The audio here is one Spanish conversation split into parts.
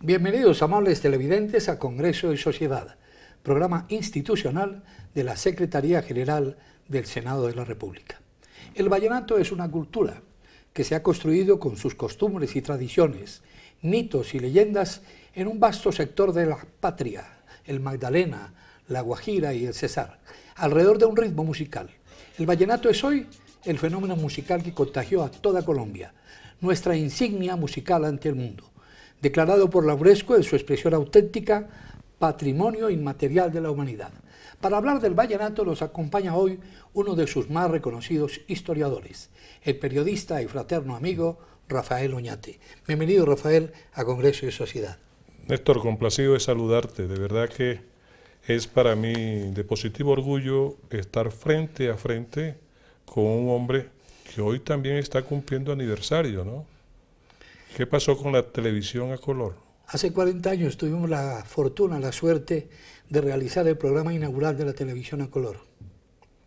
Bienvenidos, amables televidentes, a Congreso y Sociedad, programa institucional de la Secretaría General del Senado de la República. El vallenato es una cultura que se ha construido con sus costumbres y tradiciones, mitos y leyendas en un vasto sector de la patria, el Magdalena, la Guajira y el Cesar, alrededor de un ritmo musical. El vallenato es hoy el fenómeno musical que contagió a toda Colombia, nuestra insignia musical ante el mundo, declarado por la UNESCO en su expresión auténtica, Patrimonio Inmaterial de la Humanidad. Para hablar del vallenato nos acompaña hoy uno de sus más reconocidos historiadores, el periodista y fraterno amigo Rafael Oñate. Bienvenido, Rafael, a Congreso y Sociedad. Néstor, complacido de saludarte. De verdad que es para mí de positivo orgullo estar frente a frente con un hombre que hoy también está cumpliendo aniversario, ¿no? ¿Qué pasó con la televisión a color? Hace 40 años tuvimos la fortuna, la suerte de realizar el programa inaugural de la televisión a color.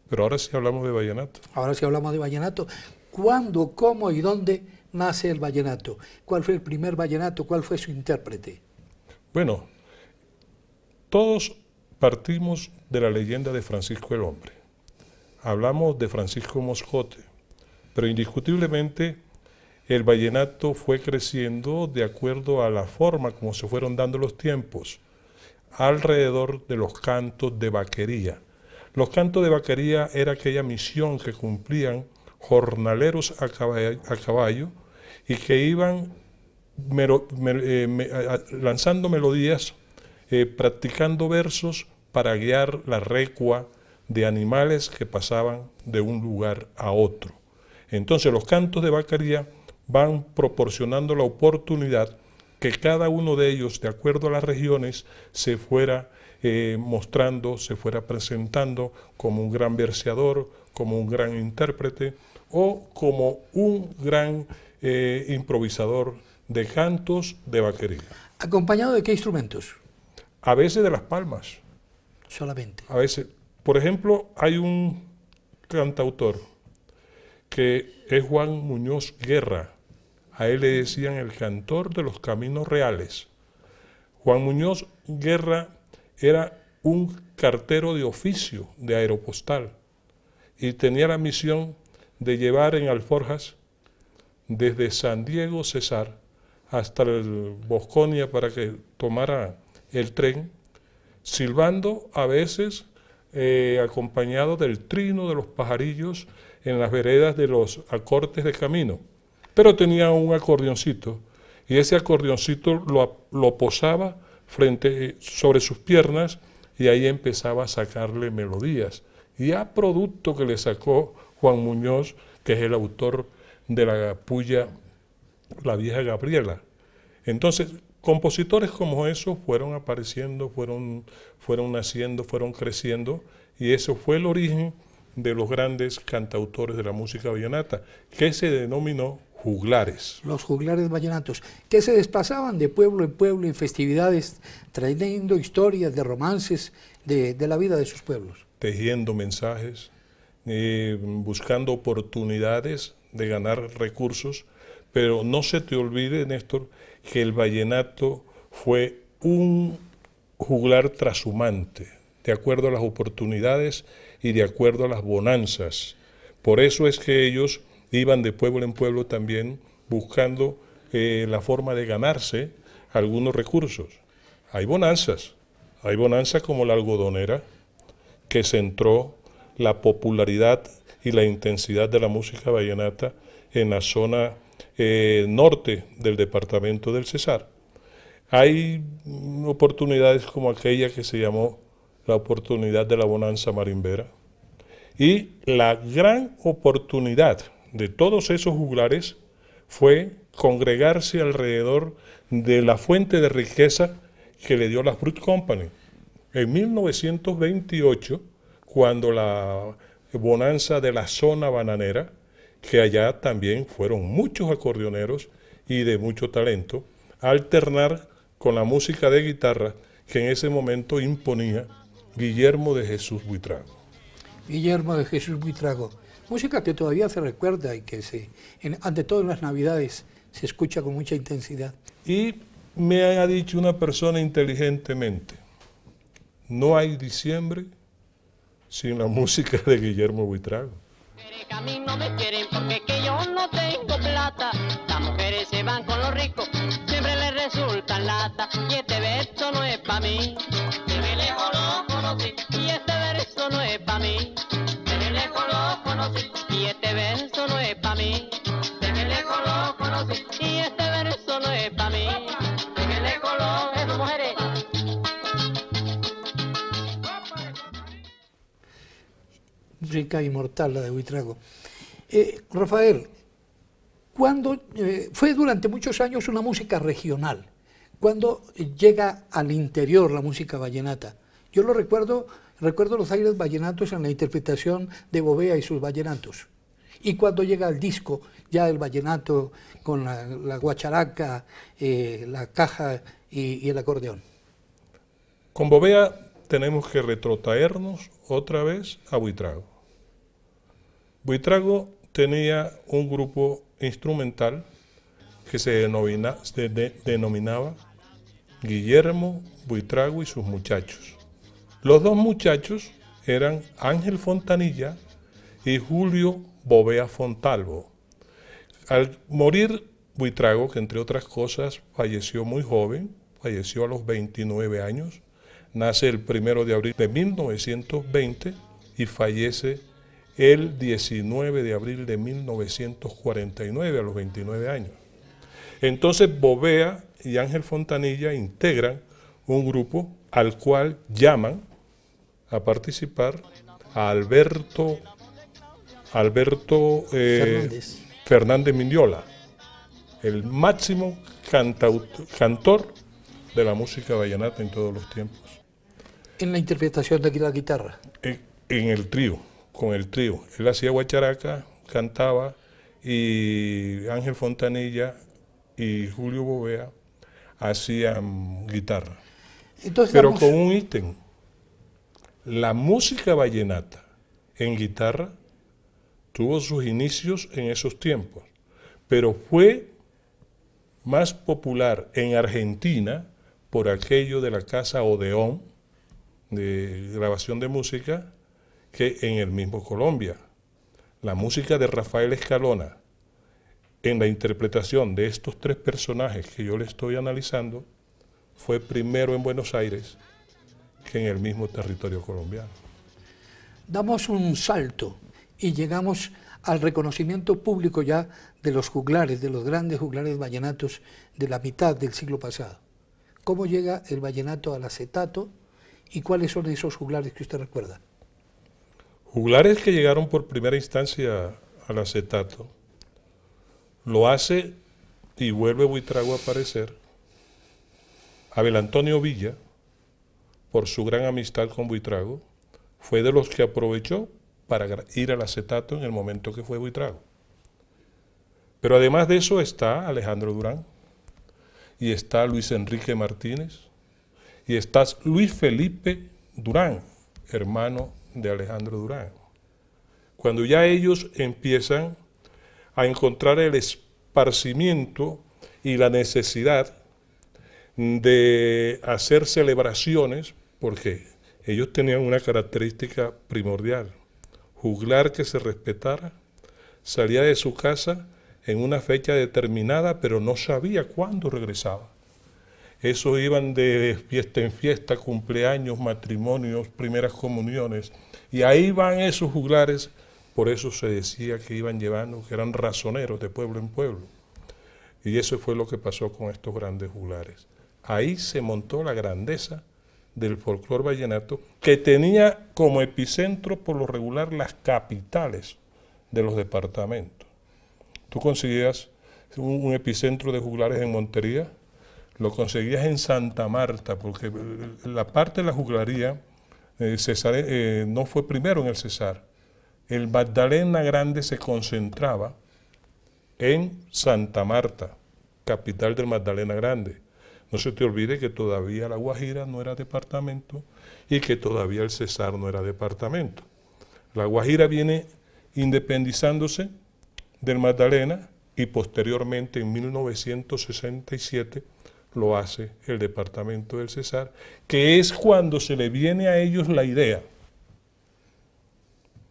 Pero ahora sí hablamos de vallenato. Ahora sí hablamos de vallenato. ¿Cuándo, cómo y dónde nace el vallenato? ¿Cuál fue el primer vallenato? ¿Cuál fue su intérprete? Bueno, todos partimos de la leyenda de Francisco el Hombre. Hablamos de Francisco Moscote, pero indiscutiblemente el vallenato fue creciendo de acuerdo a la forma como se fueron dando los tiempos, alrededor de los cantos de vaquería. Los cantos de vaquería era aquella misión que cumplían jornaleros a caballo y que iban lanzando melodías, practicando versos para guiar la recua de animales que pasaban de un lugar a otro. Entonces los cantos de vaquería van proporcionando la oportunidad que cada uno de ellos, de acuerdo a las regiones, se fuera mostrando, se fuera presentando como un gran verseador, como un gran intérprete o como un gran improvisador de cantos de vaquería. ¿Acompañado de qué instrumentos? A veces de las palmas. Solamente. A veces. Por ejemplo, hay un cantautor que es Juan Muñoz Guerra. A él le decían el cantor de los caminos reales. Juan Muñoz Guerra era un cartero de oficio de Aeropostal y tenía la misión de llevar en alforjas desde San Diego, Cesar, hasta el Bosconia para que tomara el tren, silbando a veces acompañado del trino de los pajarillos en las veredas de los acortes de camino. Pero tenía un acordeoncito y ese acordeoncito lo posaba sobre sus piernas y ahí empezaba a sacarle melodías. Y a producto que le sacó Juan Muñoz, que es el autor de la puya La Vieja Gabriela. Entonces, compositores como esos fueron apareciendo, fueron naciendo, fueron creciendo, y eso fue el origen de los grandes cantautores de la música vallenata, que se denominó juglares. Los juglares vallenatos, que se desplazaban de pueblo en pueblo en festividades, trayendo historias de romances de la vida de sus pueblos. Tejiendo mensajes, buscando oportunidades de ganar recursos, pero no se te olvide, Néstor, que el vallenato fue un juglar trashumante, de acuerdo a las oportunidades y de acuerdo a las bonanzas. Por eso es que ellos iban de pueblo en pueblo también buscando la forma de ganarse algunos recursos. Hay bonanzas como la algodonera, que centró la popularidad y la intensidad de la música vallenata en la zona norte del departamento del Cesar. Hay oportunidades como aquella que se llamó la oportunidad de la bonanza marimbera, y la gran oportunidad de todos esos juglares fue congregarse alrededor de la fuente de riqueza que le dio la Fruit Company. En 1928, cuando la bonanza de la zona bananera, que allá también fueron muchos acordeoneros y de mucho talento, a alternar con la música de guitarra que en ese momento imponía Guillermo de Jesús Buitrago. Guillermo de Jesús Buitrago, música que todavía se recuerda y que ante todo en las Navidades se escucha con mucha intensidad. Y Me ha dicho una persona inteligentemente, no hay diciembre sin la música de Guillermo Buitrago. Que a mí no me quieren porque que yo no tengo plata. Las mujeres se van con los ricos, siempre les resultan lata. Y este verso no es pa' mí, desde lejos lo conocí. Y este verso no es pa' mí, desde lejos lo conocí. Y este verso no es pa' mí, desde lejos lo conocí. Y este verso no es pa' mí, desde lejos lo conocí. Mujeres. Rica y mortal la de Buitrago. Rafael, fue durante muchos años una música regional. Cuando llega al interior la música vallenata, yo recuerdo los aires vallenatos en la interpretación de Bovea y sus vallenatos. Y cuando llega al disco, ya el vallenato con la guacharaca, la caja y el acordeón. Con Bovea tenemos que retrotraernos otra vez a Buitrago. Buitrago tenía un grupo instrumental que se denominaba Guillermo Buitrago y sus muchachos. Los dos muchachos eran Ángel Fontanilla y Julio Bovea Fontalvo. Al morir Buitrago, que entre otras cosas falleció muy joven, falleció a los 29 años, nace el 1 de abril de 1920 y fallece el 19 de abril de 1949, a los 29 años. Entonces Bovea y Ángel Fontanilla integran un grupo al cual llaman a participar a Alberto Fernández Miñola, el máximo cantor de la música vallenata en todos los tiempos. En la interpretación de la guitarra. En el trío, con el trío. Él hacía guacharaca, cantaba, y Ángel Fontanilla y Julio Bovea hacían guitarra. Entonces, pero con un ítem. La música vallenata en guitarra tuvo sus inicios en esos tiempos, pero fue más popular en Argentina por aquello de la casa Odeón, de grabación de música, que en el mismo Colombia. La música de Rafael Escalona, en la interpretación de estos tres personajes que yo le estoy analizando, fue primero en Buenos Aires que en el mismo territorio colombiano. Damos un salto y llegamos al reconocimiento público ya de los juglares, de los grandes juglares vallenatos de la mitad del siglo pasado. ¿Cómo llega el vallenato al acetato y cuáles son esos juglares que usted recuerda? Juglares que llegaron por primera instancia al acetato. Lo hace y vuelve Buitrago a aparecer Abel Antonio Villa, por su gran amistad con Buitrago, fue de los que aprovechó para ir al acetato en el momento que fue Buitrago. Pero además de eso está Alejandro Durán, y está Luis Enrique Martínez, y está Luis Felipe Durán, hermano de Alejandro Durán. Cuando ya ellos empiezan a encontrar el esparcimiento y la necesidad de hacer celebraciones, porque ellos tenían una característica primordial: juglar que se respetara, salía de su casa en una fecha determinada, pero no sabía cuándo regresaba. Esos iban de fiesta en fiesta, cumpleaños, matrimonios, primeras comuniones, y ahí van esos juglares. Por eso se decía que iban llevando, que eran razoneros de pueblo en pueblo. Y eso fue lo que pasó con estos grandes juglares. Ahí se montó la grandeza del folclore vallenato, que tenía como epicentro por lo regular las capitales de los departamentos. Tú conseguías un epicentro de juglares en Montería, lo conseguías en Santa Marta, porque la parte de la juglaría no fue primero en el Cesar. El Magdalena Grande se concentraba en Santa Marta, capital del Magdalena Grande. No se te olvide que todavía La Guajira no era departamento y que todavía el Cesar no era departamento. La Guajira viene independizándose del Magdalena y posteriormente en 1967 lo hace el departamento del Cesar, que es cuando se le viene a ellos la idea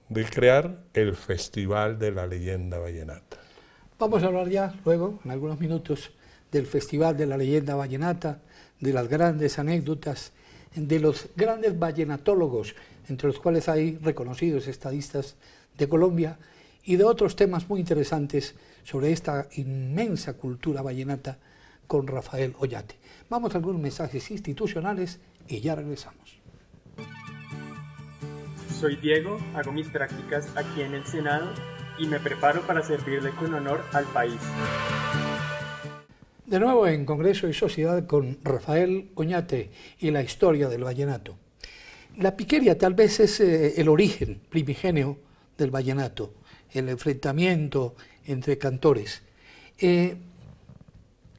de crear el Festival de la Leyenda Vallenata. Vamos a hablar ya luego, en algunos minutos, del Festival de la Leyenda Vallenata, de las grandes anécdotas, de los grandes vallenatólogos, entre los cuales hay reconocidos estadistas de Colombia, y de otros temas muy interesantes sobre esta inmensa cultura vallenata con Rafael Oñate. Vamos a algunos mensajes institucionales y ya regresamos. Soy Diego, hago mis prácticas aquí en el Senado y me preparo para servirle con honor al país. De nuevo en Congreso y Sociedad con Rafael Oñate y la historia del vallenato. La piquería tal vez es el origen primigenio del vallenato, el enfrentamiento entre cantores.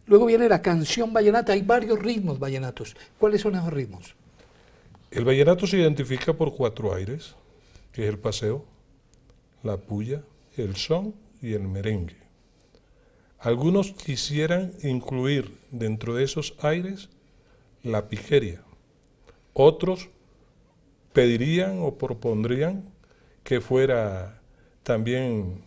Luego viene la canción vallenata, hay varios ritmos vallenatos. ¿Cuáles son esos ritmos? El vallenato se identifica por 4 aires, que es el paseo, la puya, el son y el merengue. Algunos quisieran incluir dentro de esos aires la piquería. Otros pedirían o propondrían que fuera también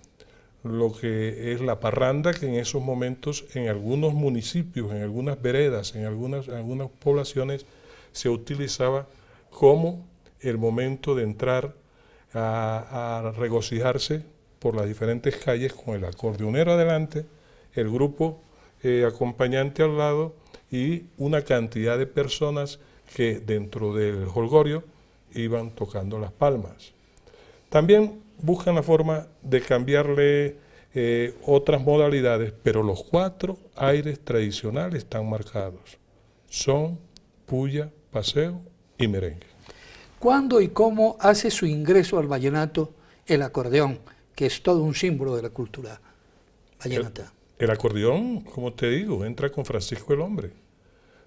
lo que es la parranda, que en esos momentos en algunos municipios, en algunas veredas, en algunas poblaciones se utilizaba como el momento de entrar a regocijarse por las diferentes calles con el acordeonero adelante, el grupo acompañante al lado y una cantidad de personas que dentro del jolgorio iban tocando las palmas. También buscan la forma de cambiarle otras modalidades, pero los 4 aires tradicionales están marcados: son, puya, paseo y merengue. ¿Cuándo y cómo hace su ingreso al vallenato el acordeón, que es todo un símbolo de la cultura vallenata? El acordeón, como te digo, entra con Francisco el Hombre.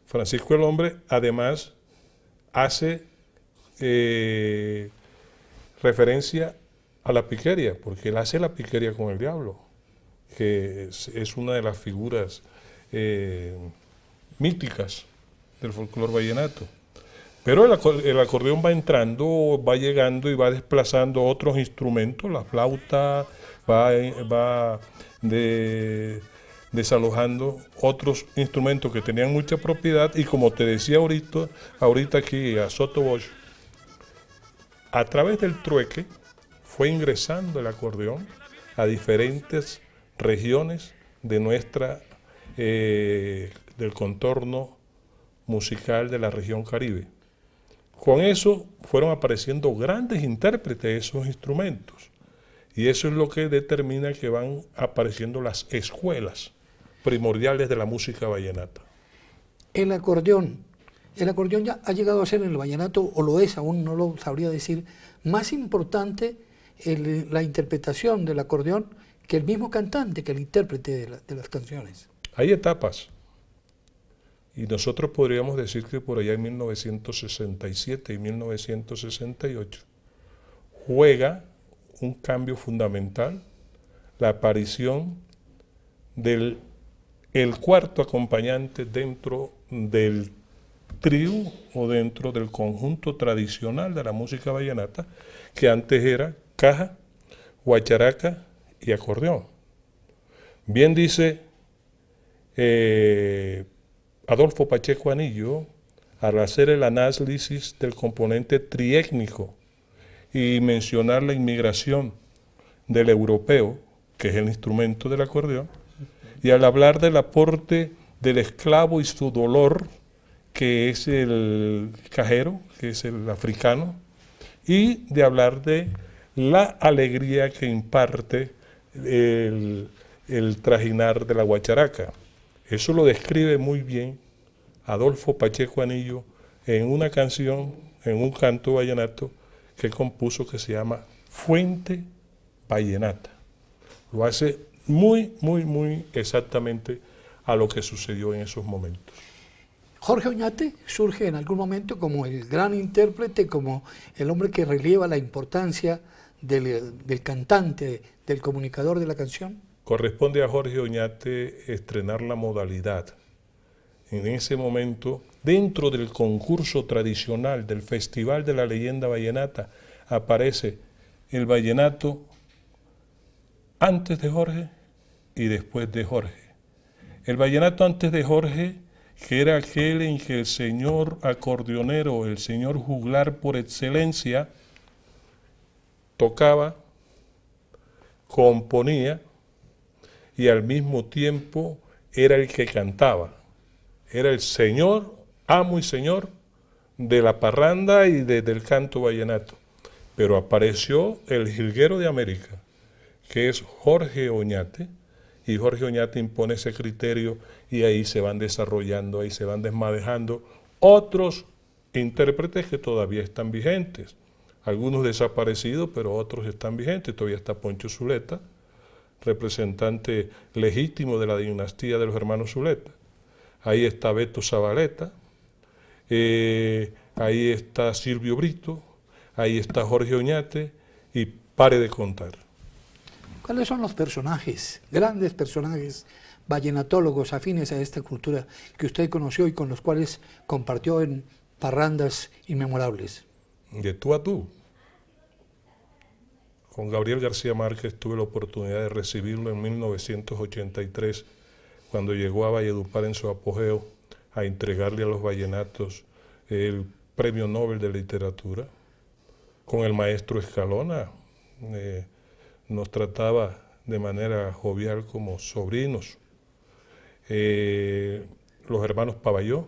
Francisco el Hombre, además, hace referencia a la piquería, porque él hace la piquería con el diablo, que es una de las figuras míticas del folclore vallenato. Pero el acordeón va entrando, va llegando y va desplazando otros instrumentos, la flauta va desalojando otros instrumentos que tenían mucha propiedad, y como te decía ahorita aquí a Soto Bosch, a través del trueque fue ingresando el acordeón a diferentes regiones de del contorno musical de la región Caribe. Con eso fueron apareciendo grandes intérpretes de esos instrumentos, y eso es lo que determina que van apareciendo las escuelas primordiales de la música vallenata. El acordeón ya ha llegado a ser en el vallenato, o lo es, aún no lo sabría decir, más importante la interpretación del acordeón que el mismo cantante, que el intérprete de las canciones. Hay etapas, y nosotros podríamos decir que por allá en 1967 y 1968 juega un cambio fundamental la aparición del cuarto acompañante dentro del trío o dentro del conjunto tradicional de la música vallenata, que antes era caja, guacharaca y acordeón. Bien dice Adolfo Pacheco Anillo, al hacer el análisis del componente triétnico y mencionar la inmigración del europeo, que es el instrumento del acordeón, y al hablar del aporte del esclavo y su dolor, que es el cajero, que es el africano, y de hablar de la alegría que imparte el trajinar de la guacharaca. Eso lo describe muy bien Adolfo Pacheco Anillo en una canción, en un canto vallenato que compuso, que se llama Fuente Vallenata. Lo hace muy, muy, muy exactamente a lo que sucedió en esos momentos. Jorge Oñate surge en algún momento como el gran intérprete, como el hombre que relieva la importancia del cantante, del comunicador de la canción. Corresponde a Jorge Oñate estrenar la modalidad en ese momento, dentro del concurso tradicional del Festival de la Leyenda Vallenata, aparece el vallenato antes de Jorge y después de Jorge. El vallenato antes de Jorge, que era aquel en que el señor acordeonero, el señor juglar por excelencia, tocaba, componía y al mismo tiempo era el que cantaba. Era el señor, amo y señor de la parranda y del canto vallenato. Pero apareció el jilguero de América, que es Jorge Oñate, y Jorge Oñate impone ese criterio y ahí se van desarrollando, ahí se van desmadejando otros intérpretes que todavía están vigentes. Algunos desaparecidos, pero otros están vigentes. Todavía está Poncho Zuleta, representante legítimo de la dinastía de los hermanos Zuleta. Ahí está Beto Zabaleta, ahí está Silvio Brito, ahí está Jorge Oñate, y pare de contar. ¿Cuáles son los personajes, grandes personajes, vallenatólogos afines a esta cultura que usted conoció y con los cuales compartió en parrandas inmemorables? De tú a tú. Con Gabriel García Márquez tuve la oportunidad de recibirlo en 1983, cuando llegó a Valledupar en su apogeo, a entregarle a los vallenatos el Premio Nobel de Literatura. Con el maestro Escalona, nos trataba de manera jovial como sobrinos. Los hermanos Pavalló,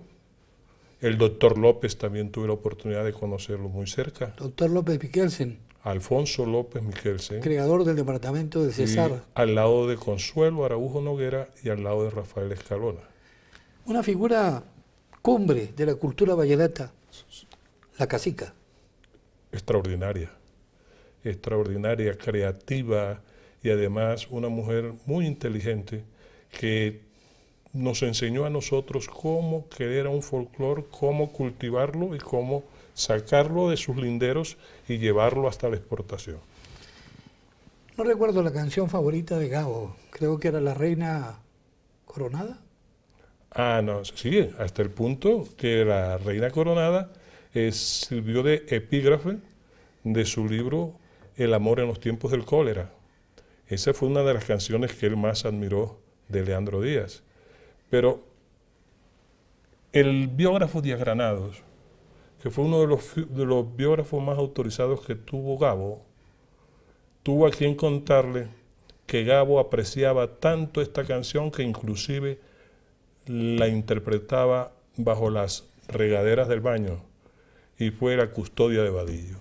el doctor López también tuve la oportunidad de conocerlo muy cerca. Doctor López Miquelsen. Alfonso López Miquelsen. Creador del departamento de Cesar. Al lado de Consuelo Araujo Noguera y al lado de Rafael Escalona. Una figura cumbre de la cultura vallenata, la cacica. Extraordinaria, extraordinaria, creativa y además una mujer muy inteligente que nos enseñó a nosotros cómo querer a un folclore, cómo cultivarlo y cómo sacarlo de sus linderos y llevarlo hasta la exportación. No recuerdo la canción favorita de Gabo, creo que era La Reina Coronada. Ah, no, sí, hasta el punto que La Reina Coronada sirvió de epígrafe de su libro El amor en los tiempos del cólera. Esa fue una de las canciones que él más admiró de Leandro Díaz. Pero el biógrafo Díaz Granados, que fue uno de los biógrafos más autorizados que tuvo Gabo, tuvo a quien contarle que Gabo apreciaba tanto esta canción que inclusive la interpretaba bajo las regaderas del baño, y fue La Custodia de Vadillo.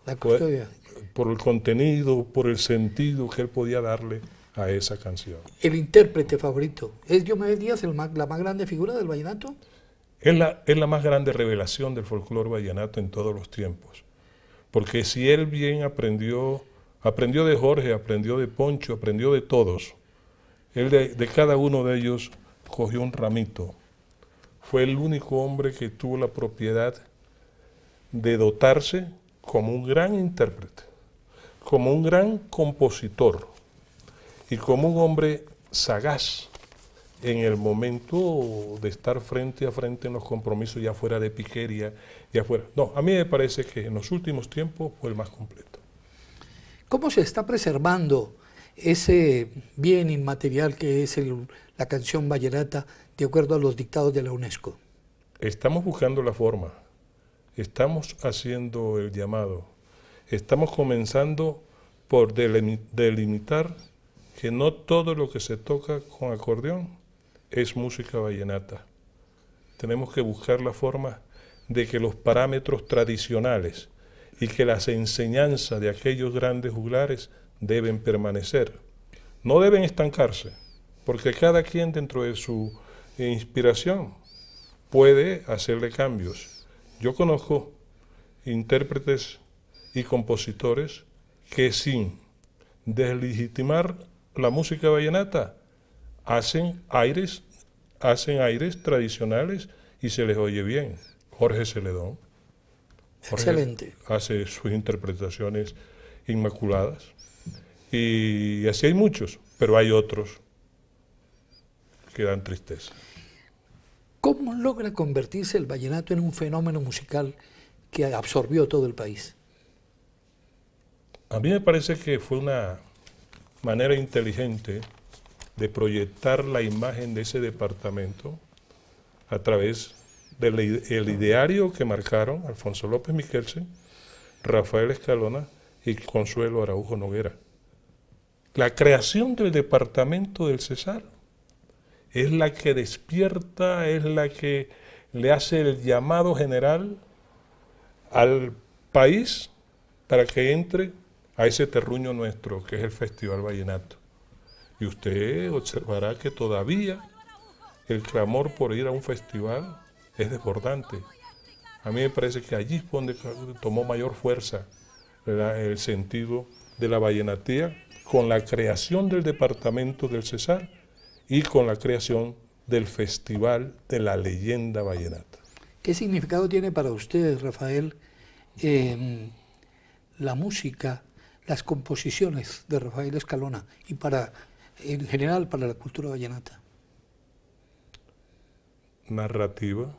La Custodia. Por el contenido, por el sentido que él podía darle a esa canción. ¿El intérprete favorito es Diomedes Díaz, la más grande figura del vallenato? Es la más grande revelación del folclore vallenato en todos los tiempos. Porque si él bien aprendió de Jorge, aprendió de Poncho, aprendió de todos, él de cada uno de ellos cogió un ramito. Fue el único hombre que tuvo la propiedad de dotarse como un gran intérprete, como un gran compositor y como un hombre sagaz en el momento de estar frente a frente en los compromisos, ya fuera de piquería, ya fuera. No, a mí me parece que en los últimos tiempos fue el más completo. ¿Cómo se está preservando ese bien inmaterial que es la canción vallenata de acuerdo a los dictados de la UNESCO? Estamos buscando la forma, estamos haciendo el llamado, estamos comenzando por delimitar que no todo lo que se toca con acordeón es música vallenata. Tenemos que buscar la forma de que los parámetros tradicionales y que las enseñanzas de aquellos grandes juglares deben permanecer. No deben estancarse, porque cada quien dentro de su inspiración puede hacerle cambios. Yo conozco intérpretes y compositores que sin deslegitimar la música vallenata hacen aires tradicionales y se les oye bien. Jorge Celedón. Excelente. Hace sus interpretaciones inmaculadas. Y así hay muchos, pero hay otros que dan tristeza. ¿Cómo logra convertirse el vallenato en un fenómeno musical que absorbió todo el país? A mí me parece que fue una manera inteligente de proyectar la imagen de ese departamento a través del ideario que marcaron Alfonso López Miquelsen, Rafael Escalona y Consuelo Araujo Noguera. La creación del departamento del Cesar es la que despierta, es la que le hace el llamado general al país para que entre a ese terruño nuestro, que es el Festival Vallenato. Y usted observará que todavía el clamor por ir a un festival es desbordante. A mí me parece que allí fue donde tomó mayor fuerza el sentido de la vallenatía, con la creación del departamento del Cesar y con la creación del Festival de la Leyenda Vallenata. ¿Qué significado tiene para usted, Rafael, la música, las composiciones de Rafael Escalona y en general para la cultura vallenata? Narrativa,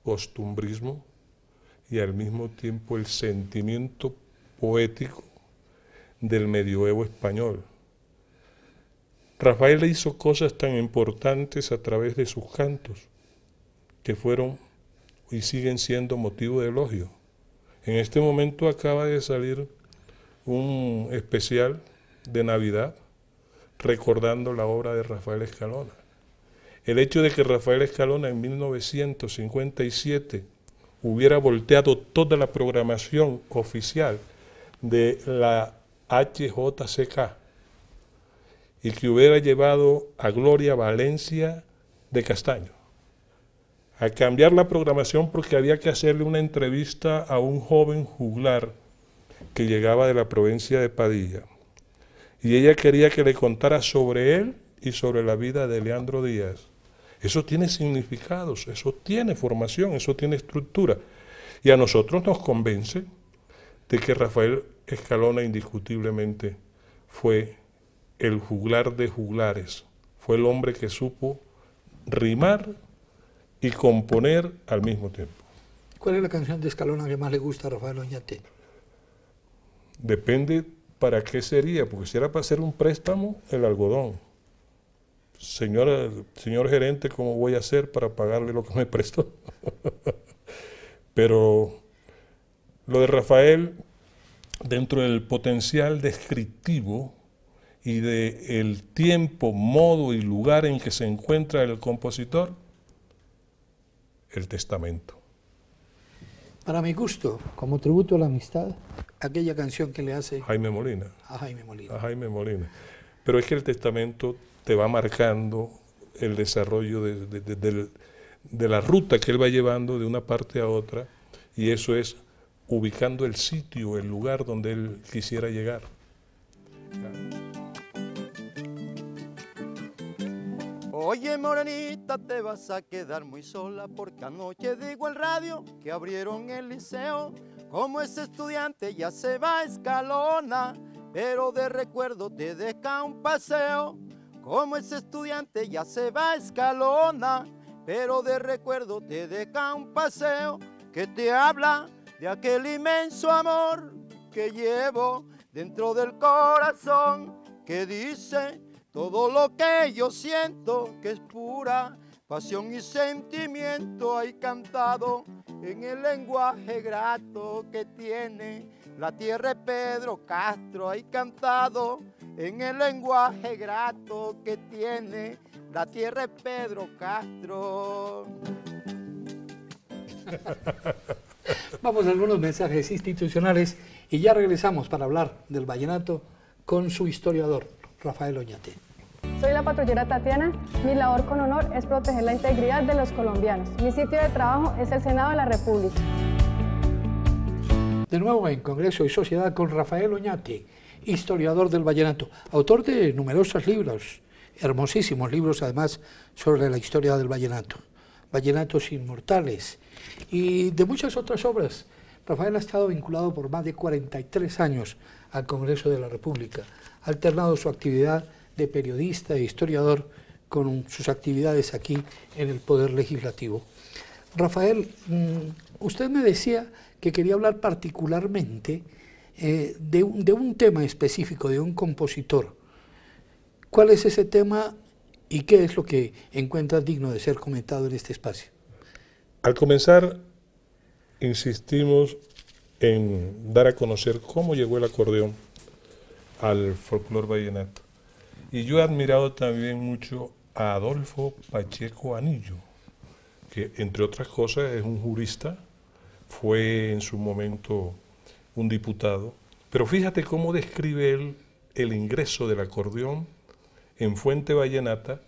costumbrismo y al mismo tiempo el sentimiento poético del medioevo español. Rafael hizo cosas tan importantes a través de sus cantos que fueron y siguen siendo motivo de elogio. En este momento acaba de salir un especial de Navidad recordando la obra de Rafael Escalona. El hecho de que Rafael Escalona en 1957 hubiera volteado toda la programación oficial de la HJCK y que hubiera llevado a Gloria Valencia de Castaño a cambiar la programación porque había que hacerle una entrevista a un joven juglar que llegaba de la provincia de Padilla. Y ella quería que le contara sobre él y sobre la vida de Leandro Díaz. Eso tiene significados, eso tiene formación, eso tiene estructura. Y a nosotros nos convence de que Rafael Escalona indiscutiblemente fue el juglar de juglares, fue el hombre que supo rimar y componer al mismo tiempo. ¿Cuál es la canción de Escalona que más le gusta a Rafael Oñate? Depende para qué sería, porque si era para hacer un préstamo, el algodón. Señor gerente, ¿cómo voy a hacer para pagarle lo que me prestó? Pero lo de Rafael, dentro del potencial descriptivo y del tiempo, modo y lugar en que se encuentra el compositor, el testamento. Para mi gusto, como tributo a la amistad, aquella canción que le hace Jaime Molina. a Jaime Molina. A Jaime Molina. Pero es que el testamento te va marcando el desarrollo de la ruta que él va llevando de una parte a otra, y eso es ubicando el sitio, el lugar donde él quisiera llegar. Oye, morenita, te vas a quedar muy sola porque anoche digo el radio que abrieron el liceo. Como ese estudiante ya se va a Escalona, pero de recuerdo te deja un paseo. Como ese estudiante ya se va a Escalona, pero de recuerdo te deja un paseo que te habla de aquel inmenso amor que llevo dentro del corazón, que dice todo lo que yo siento, que es pura pasión y sentimiento, hay cantado en el lenguaje grato que tiene la tierra de Pedro Castro, hay cantado en el lenguaje grato que tiene la tierra de Pedro Castro. Vamos a algunos mensajes institucionales y ya regresamos para hablar del vallenato con su historiador, Rafael Oñate. Soy la patrullera Tatiana. Mi labor con honor es proteger la integridad de los colombianos. Mi sitio de trabajo es el Senado de la República. De nuevo en Congreso y Sociedad con Rafael Oñate, historiador del vallenato, autor de numerosos libros, hermosísimos libros además sobre la historia del vallenato, Vallenatos Inmortales y de muchas otras obras. Rafael ha estado vinculado por más de 43 años al Congreso de la República, ha alternado su actividad de periodista e historiador con sus actividades aquí en el Poder Legislativo. Rafael, usted me decía que quería hablar particularmente de un tema específico, de un compositor. ¿Cuál es ese tema y qué es lo que encuentra digno de ser comentado en este espacio? Al comenzar, insistimos en dar a conocer cómo llegó el acordeón al folclore vallenato. Y yo he admirado también mucho a Adolfo Pacheco Anillo, que entre otras cosas es un jurista, fue en su momento un diputado, pero fíjate cómo describe él el ingreso del acordeón en Fuente Vallenata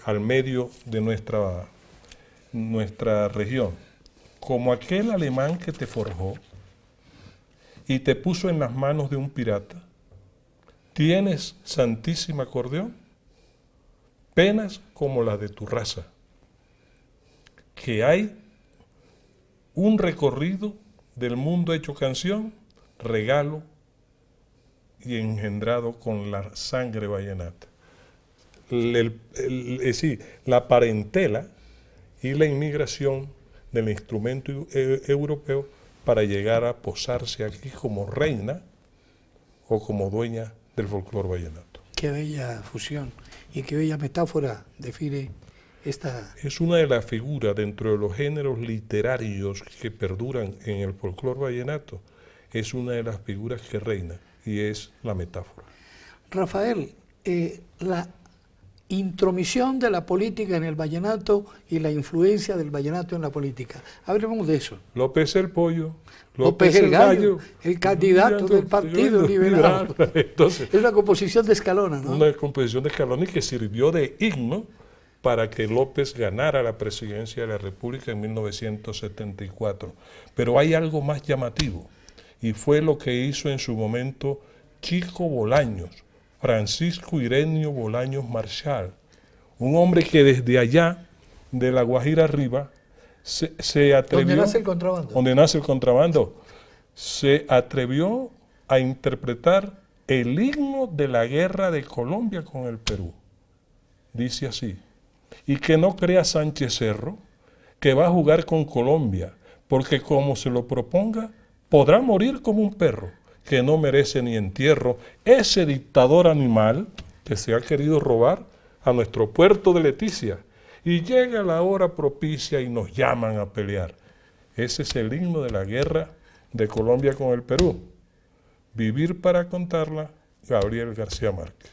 al medio de nuestra región, como aquel alemán que te forjó y te puso en las manos de un pirata. Tienes, santísima acordeón, penas como las de tu raza, que hay un recorrido del mundo hecho canción, regalo y engendrado con la sangre vallenata. La parentela y la inmigración del instrumento europeo para llegar a posarse aquí como reina o como dueña del folclore vallenato. Qué bella fusión y qué bella metáfora define esta... Es una de las figuras dentro de los géneros literarios que perduran en el folclore vallenato, es una de las figuras que reina y es la metáfora. Rafael, la intromisión de la política en el vallenato y la influencia del vallenato en la política. Hablemos de eso. López el Pollo, López el Gallo, el candidato del Partido Liberal. Entonces, es una composición de Escalona, ¿no? Una composición de Escalona y que sirvió de himno para que López ganara la presidencia de la República en 1974. Pero hay algo más llamativo, y fue lo que hizo en su momento Chico Bolaños, Francisco Irenio Bolaños Marshall, un hombre que desde allá, de La Guajira arriba, se atrevió... ¿Dónde nace el contrabando? Donde nace el contrabando. Se atrevió a interpretar el himno de la guerra de Colombia con el Perú. Dice así: y que no crea Sánchez Cerro que va a jugar con Colombia, porque como se lo proponga, podrá morir como un perro, que no merece ni entierro, ese dictador animal que se ha querido robar a nuestro puerto de Leticia, y llega la hora propicia y nos llaman a pelear. Ese es el himno de la guerra de Colombia con el Perú. Vivir para contarla, Gabriel García Márquez.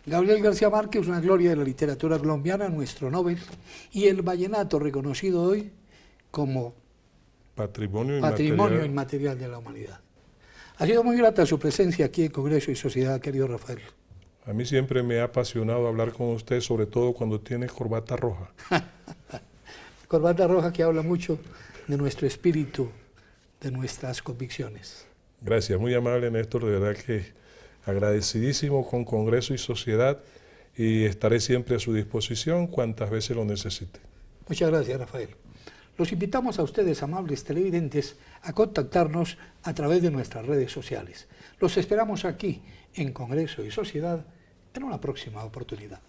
Gabriel García Márquez, una gloria de la literatura colombiana, nuestro Nobel, y el vallenato reconocido hoy como patrimonio inmaterial de la humanidad. Ha sido muy grata su presencia aquí en Congreso y Sociedad, querido Rafael. A mí siempre me ha apasionado hablar con usted, sobre todo cuando tiene corbata roja. Corbata roja que habla mucho de nuestro espíritu, de nuestras convicciones. Gracias, muy amable, Néstor, de verdad que agradecidísimo con Congreso y Sociedad, y estaré siempre a su disposición cuantas veces lo necesite. Muchas gracias, Rafael. Los invitamos a ustedes, amables televidentes, a contactarnos a través de nuestras redes sociales. Los esperamos aquí, en Congreso y Sociedad, en una próxima oportunidad.